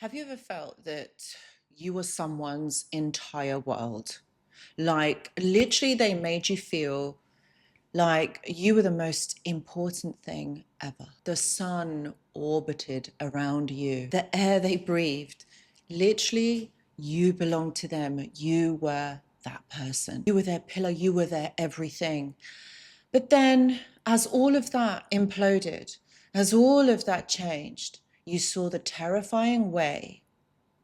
Have you ever felt that you were someone's entire world? Like, literally, they made you feel like you were the most important thing ever. The sun orbited around you, the air they breathed. Literally, you belonged to them. You were that person. You were their pillar. You were their everything. But then, as all of that imploded, as all of that changed, you saw the terrifying way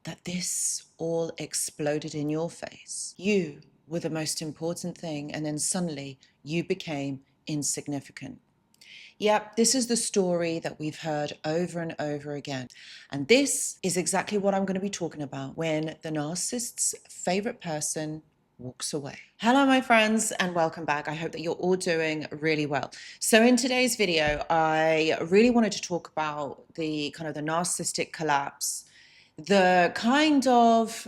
that this all exploded in your face. You were the most important thing, and then suddenly you became insignificant. Yep, this is the story that we've heard over and over again. And this is exactly what I'm going to be talking about when the narcissist's favorite person walks away. Hello, my friends, and welcome back. I hope that you're all doing really well. So in today's video, I really wanted to talk about the narcissistic collapse, the kind of,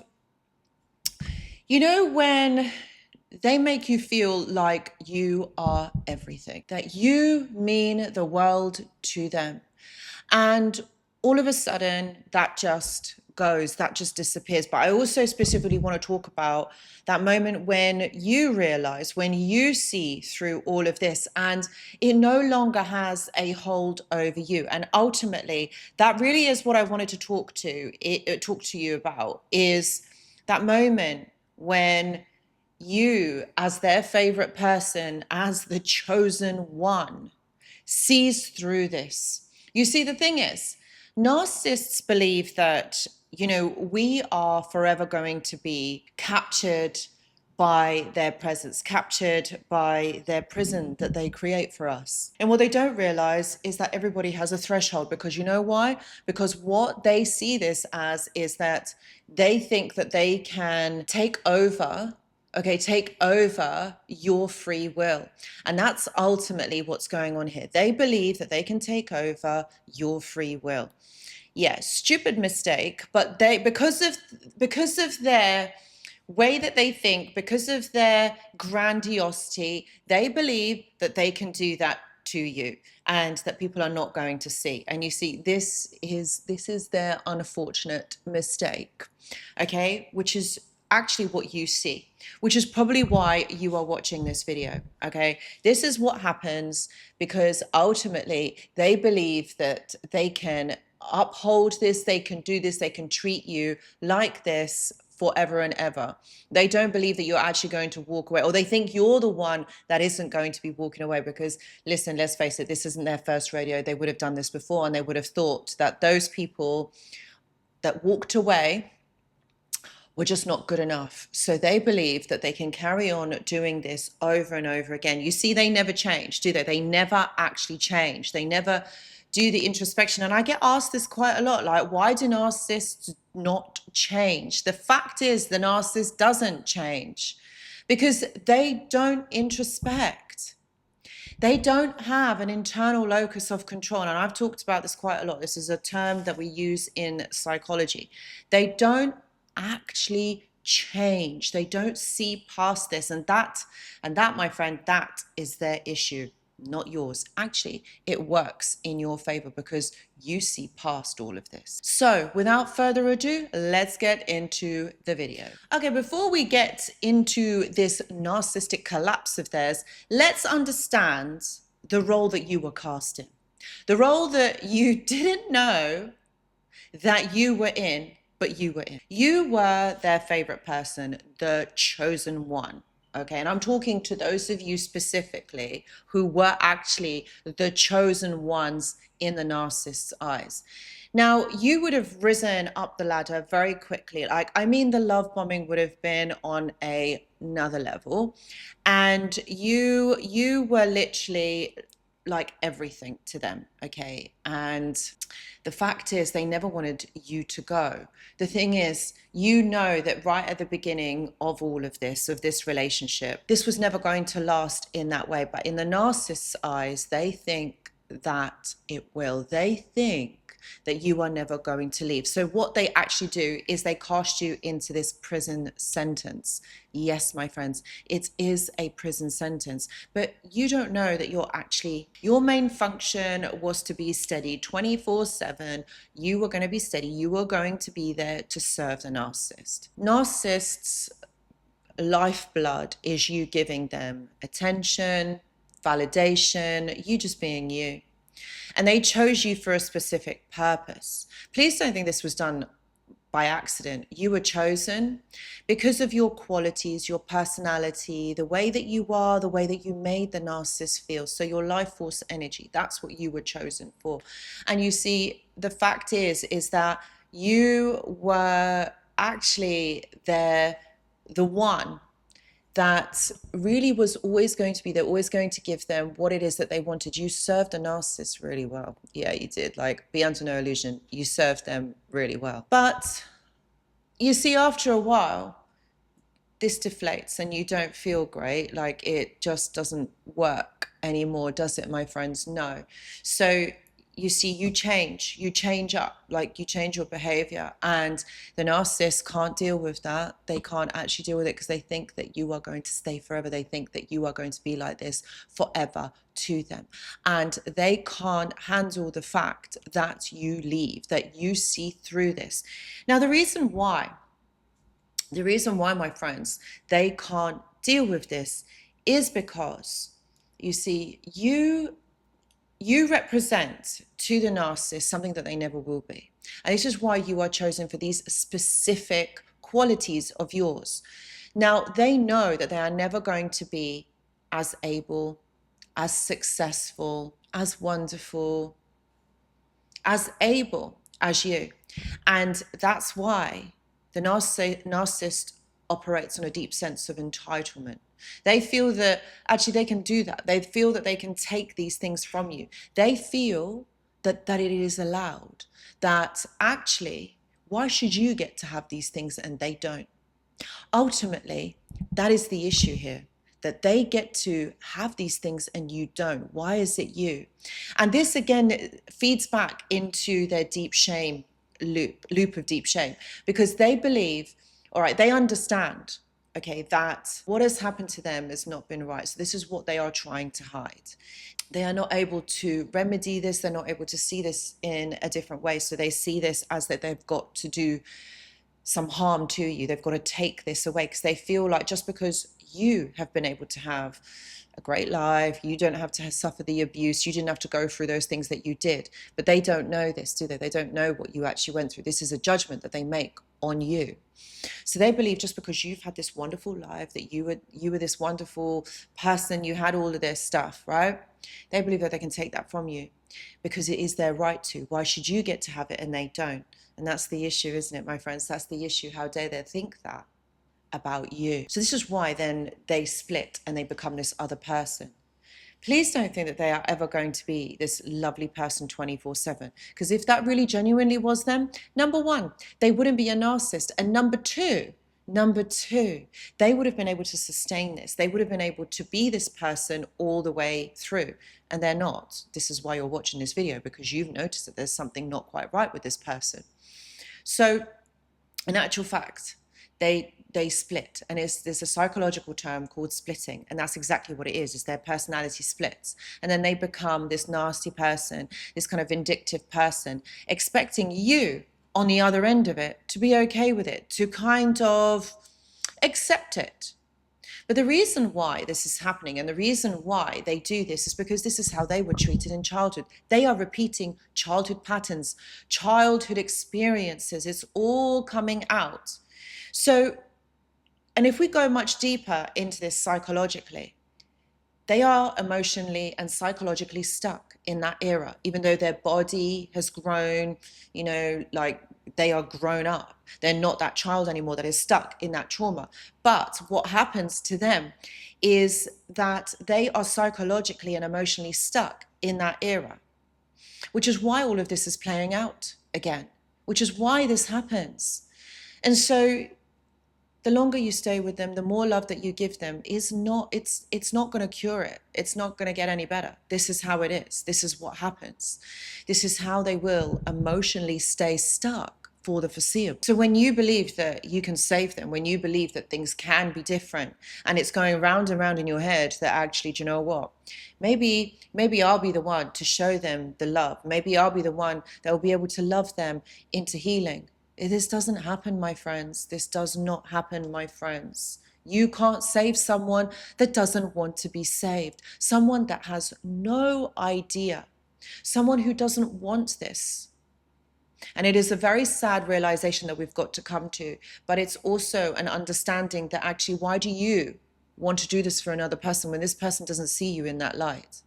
when they make you feel like you are everything, that you mean the world to them. And all of a sudden, that just goes, that just disappears. But I also specifically want to talk about that moment when you realize, when you see through all of this and it no longer has a hold over you. And ultimately, that really is what I wanted to talk to you about, is that moment when you, as their favorite person, as the chosen one, sees through this. You see, the thing is, narcissists believe that, we are forever going to be captured by their presence, captured by their prison that they create for us. And what they don't realize is that everybody has a threshold, because you know why? Because what they see this as is that they think that they can take over your free will. And that's ultimately what's going on here. They believe that they can take over your free will. Yeah, stupid mistake, but because of their way that they think, because of their grandiosity, they believe that they can do that to you and that people are not going to see. And you see, this is their unfortunate mistake, okay, which is actually what you see, which is probably why you are watching this video, okay? This is what happens because ultimately they believe that they can uphold this, they can do this, they can treat you like this forever and ever. They don't believe that you're actually going to walk away, or they think you're the one that isn't going to be walking away because, listen, let's face it, this isn't their first rodeo. They would have done this before, and they would have thought that those people that walked away were just not good enough. So they believe that they can carry on doing this over and over again. You see, they never change, do they? They never actually change. They never do the introspection. And I get asked this quite a lot, like, why do narcissists not change? The fact is, the narcissist doesn't change because they don't introspect. They don't have an internal locus of control. And I've talked about this quite a lot. This is a term that we use in psychology. They don't actually change. They don't see past this. And that, my friend, that is their issue, not yours. Actually, it works in your favor because you see past all of this. So without further ado, let's get into the video. Okay, before we get into this narcissistic collapse of theirs, let's understand the role that you were cast in. The role that you didn't know that you were in, but you were in. You were their favorite person, the chosen one. Okay, and I'm talking to those of you specifically who were actually the chosen ones in the narcissist's eyes. Now, you would have risen up the ladder very quickly. The love bombing would have been on another level. And you were literally like everything to them, okay? And the fact is, they never wanted you to go. The thing is, that right at the beginning of all of this relationship, this was never going to last in that way. But in the narcissist's eyes, they think that it will. They think that you are never going to leave. So what they actually do is they cast you into this prison sentence. Yes, my friends, it is a prison sentence, but you don't know that your main function was to be steady 24/7. You were going to be steady. You were going to be there to serve the narcissist. Narcissists' lifeblood is you giving them attention, validation, you just being you. And they chose you for a specific purpose. Please don't think this was done by accident. You were chosen because of your qualities, your personality, the way that you are, the way that you made the narcissist feel. So your life force energy, that's what you were chosen for. And you see, the fact is that you were actually the one that really was always going to be there, always going to give them what it is that they wanted. You served the narcissist really well. Yeah, you did. Like, be under no illusion, you served them really well. But you see, after a while, this deflates and you don't feel great. Like, it just doesn't work anymore, does it, my friends? No. So you see, you change up, like you change your behavior, and the narcissist can't deal with that. They can't actually deal with it because they think that you are going to stay forever. They think that you are going to be like this forever to them, and they can't handle the fact that you leave, that you see through this. Now, the reason why, my friends, they can't deal with this is because, you see, you represent to the narcissist something that they never will be. And this is why you are chosen for these specific qualities of yours. Now, they know that they are never going to be as able, as successful, as wonderful, as able as you. And that's why the narcissist operates on a deep sense of entitlement. They feel that actually they can do that. They feel that they can take these things from you. They feel that it is allowed, that actually, why should you get to have these things and they don't? Ultimately, that is the issue here, that they get to have these things and you don't. Why is it you? And this again feeds back into their deep shame loop of deep shame, because they believe, all right, they understand, okay, that what has happened to them has not been right. So this is what they are trying to hide. They are not able to remedy this. They're not able to see this in a different way. So they see this as that they've got to do some harm to you. They've got to take this away because they feel like just because you have been able to have a great life, you don't have to suffer the abuse, you didn't have to go through those things that you did. But they don't know this, do they? They don't know what you actually went through. This is a judgment that they make on you. So they believe just because you've had this wonderful life, that you were this wonderful person, you had all of this stuff, right? They believe that they can take that from you because it is their right to. Why should you get to have it and they don't? And that's the issue, isn't it, my friends? That's the issue. How dare they think that about you? So this is why then they split and they become this other person. Please don't think that they are ever going to be this lovely person 24/7. Because if that really genuinely was them, number one, they wouldn't be a narcissist. And number two, they would have been able to sustain this. They would have been able to be this person all the way through. And they're not. This is why you're watching this video, because you've noticed that there's something not quite right with this person. So in actual fact, they split, and there's a psychological term called splitting, and that's exactly what it is their personality splits, and then they become this nasty person, this kind of vindictive person, expecting you on the other end of it to be okay with it, to kind of accept it. But the reason why this is happening and the reason why they do this is because this is how they were treated in childhood. They are repeating childhood patterns, childhood experiences. It's all coming out. So, and if we go much deeper into this psychologically, they are emotionally and psychologically stuck in that era, even though their body has grown, like they are grown up. They're not that child anymore that is stuck in that trauma. But what happens to them is that they are psychologically and emotionally stuck in that era, which is why all of this is playing out again, which is why this happens. And so The longer you stay with them, the more love that you give them is not, it's not going to cure it. It's not going to get any better. This is how it is. This is what happens. This is how they will emotionally stay stuck for the foreseeable. So when you believe that you can save them, when you believe that things can be different, and it's going round and round in your head that actually, do you know what? Maybe I'll be the one to show them the love. Maybe I'll be the one that will be able to love them into healing. This doesn't happen, my friends. This does not happen, my friends. You can't save someone that doesn't want to be saved, someone that has no idea, someone who doesn't want this. And it is a very sad realization that we've got to come to, but it's also an understanding that actually, why do you want to do this for another person when this person doesn't see you in that light?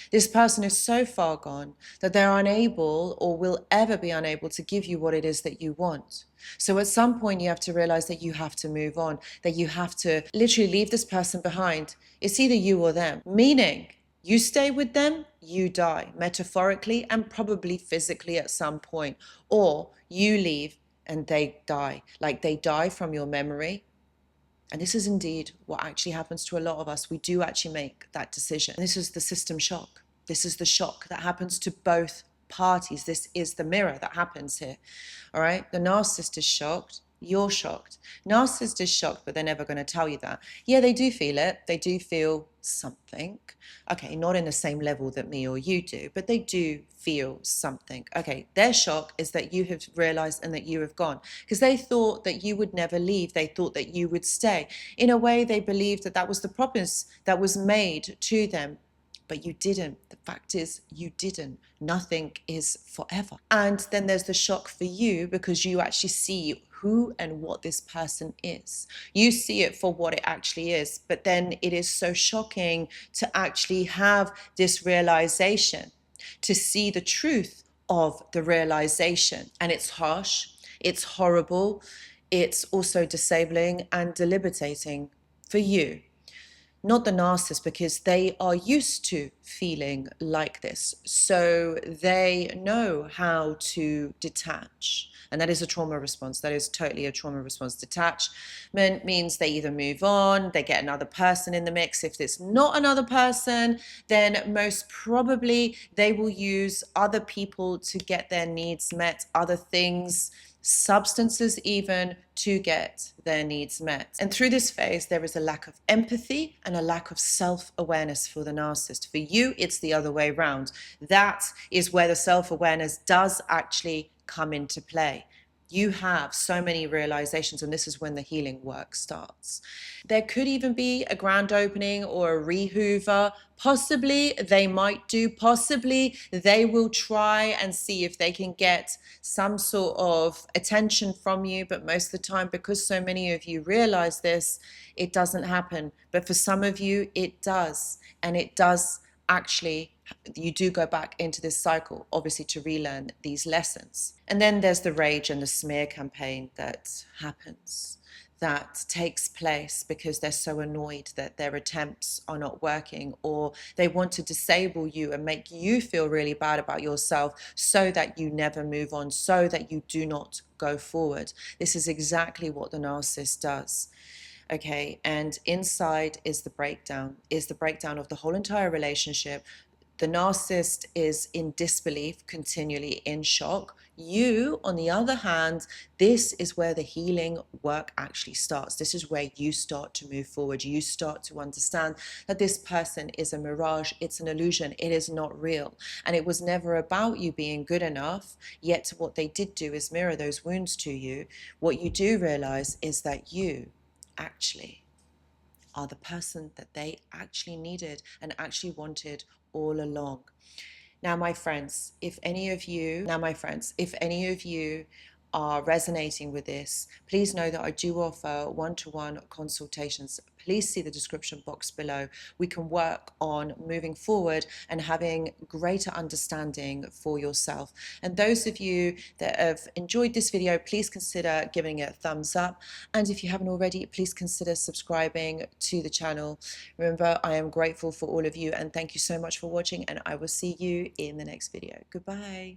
This person is so far gone that they're unable or will ever be unable to give you what it is that you want. So at some point you have to realize that you have to move on, that you have to literally leave this person behind. It's either you or them, meaning you stay with them, you die, metaphorically and probably physically at some point, or you leave and they die, like they die from your memory. And this is indeed what actually happens to a lot of us. We do actually make that decision. And this is the system shock. This is the shock that happens to both parties. This is the mirror that happens here. All right. The narcissist is shocked. You're shocked. Narcissist is shocked, but they're never going to tell you that. Yeah, they do feel it. They do feel something. Okay, not in the same level that me or you do, but they do feel something. Okay, their shock is that you have realized and that you have gone, because they thought that you would never leave. They thought that you would stay. In a way, they believed that that was the promise that was made to them. But you didn't. The fact is, you didn't. Nothing is forever. And then there's the shock for you, because you actually see who and what this person is. You see it for what it actually is. But then it is so shocking to actually have this realization, to see the truth of the realization. And it's harsh, it's horrible, it's also disabling and debilitating for you. Not the narcissist, because they are used to feeling like this. So they know how to detach. And that is a trauma response. That is totally a trauma response. Detachment means they either move on, they get another person in the mix. If it's not another person, then most probably they will use other people to get their needs met, other things, substances even, to get their needs met. And through this phase, there is a lack of empathy and a lack of self-awareness for the narcissist. For you, it's the other way around. That is where the self-awareness does actually come into play. You have so many realizations, and this is when the healing work starts. There could even be a grand opening or a re-hoover. Possibly they might do, possibly they will try and see if they can get some sort of attention from you. But most of the time, because so many of you realize this, it doesn't happen. But for some of you, it does. And it does actually, you do go back into this cycle, obviously, to relearn these lessons. And then there's the rage and the smear campaign that happens, that takes place because they're so annoyed that their attempts are not working, or they want to disable you and make you feel really bad about yourself so that you never move on, so that you do not go forward. This is exactly what the narcissist does. Okay, and inside is the breakdown of the whole entire relationship. The narcissist is in disbelief, continually in shock. You, on the other hand, this is where the healing work actually starts. This is where you start to move forward. You start to understand that this person is a mirage. It's an illusion. It is not real. And it was never about you being good enough. Yet what they did do is mirror those wounds to you. What you do realize is that you actually are the person that they actually needed and actually wanted all along. Now, my friends, if any of you are resonating with this, please know that I do offer one-to-one consultations. Please see the description box below. We can work on moving forward and having greater understanding for yourself. And those of you that have enjoyed this video, please consider giving it a thumbs up. And if you haven't already, please consider subscribing to the channel. Remember, I am grateful for all of you, and thank you so much for watching, and I will see you in the next video. Goodbye.